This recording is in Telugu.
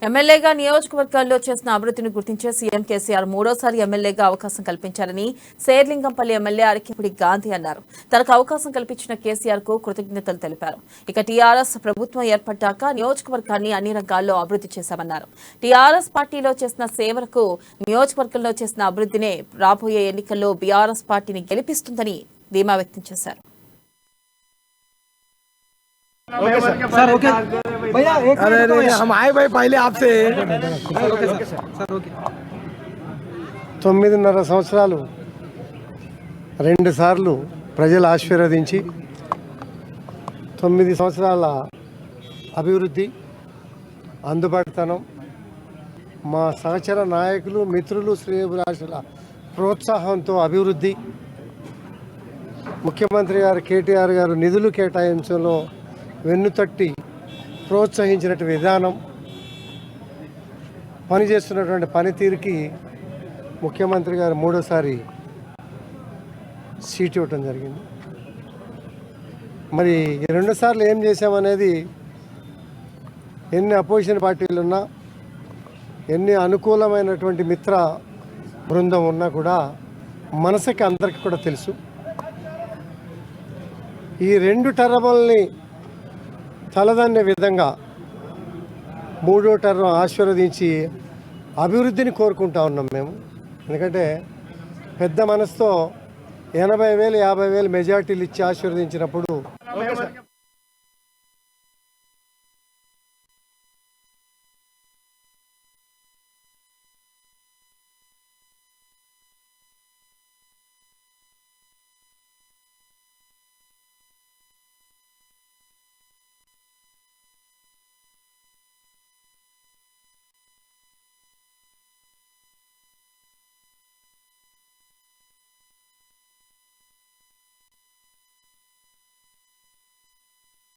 ఎమ్మెల్యేగా నియోజకవర్గాల్లో చేసిన అభివృద్ధిని గుర్తించే సీఎం కేసీఆర్ మూడోసారి ఎమ్మెల్యేగా అవకాశం కల్పించారని శేర్లింగంపల్లి ఎమ్మెల్యే అరికిపుడి గాంధీ అన్నారు. తనకు అవకాశం కల్పించిన కేసీఆర్ కు కృతజ్ఞతలు తెలిపారు. ఇక టీఆర్ఎస్ ప్రభుత్వం ఏర్పడ్డాక నియోజకవర్గాన్ని అన్ని రంగాల్లో అభివృద్ధి చేశామన్నారు. టీఆర్ఎస్ పార్టీలో చేసిన సేవలకు నియోజకవర్గంలో చేసిన అభివృద్ధినే రాబోయే ఎన్నికల్లో బీఆర్ఎస్ పార్టీని గెలిపిస్తుందని ధీమా వ్యక్తం చేశారు. सर ओके भैया एक अरे हम आए भाई पहले आपसे सर ओके 9.5 సంవత్సరాలు 2 సార్లు ప్రజలు ఆశీర్వదించి 9 సంవత్సరాల అభివృద్ధి అందుబాటుతనం మా సహచర నాయకులు మిత్రులు శ్రేయోభిలాషుల ప్రోత్సాహంతో అభివృద్ధి ముఖ్యమంత్రి గారు కేటీఆర్ గారు నిధులు కేటాయించడంలో వెన్నుతట్టి ప్రోత్సహించినటువంటి విధానం పనిచేస్తున్నటువంటి పనితీరుకి ముఖ్యమంత్రి గారు మూడోసారి సీట్ ఇవ్వటం జరిగింది. మరి 2 సార్లు ఏం చేశామనేది ఎన్ని అపోజిషన్ పార్టీలు ఉన్నా ఎన్ని అనుకూలమైనటువంటి మిత్ర బృందం ఉన్నా కూడా మనసుకి అందరికీ కూడా తెలుసు. ఈ 2 టర్ముల్ని తలదన్నే విధంగా 3వ టర్మ్ ఆశీర్వదించి అభివృద్ధిని కోరుకుంటా ఉన్నాం మేము. ఎందుకంటే పెద్ద మనసుతో 80,000 50,000 మెజార్టీలు ఇచ్చి ఆశీర్వదించినప్పుడు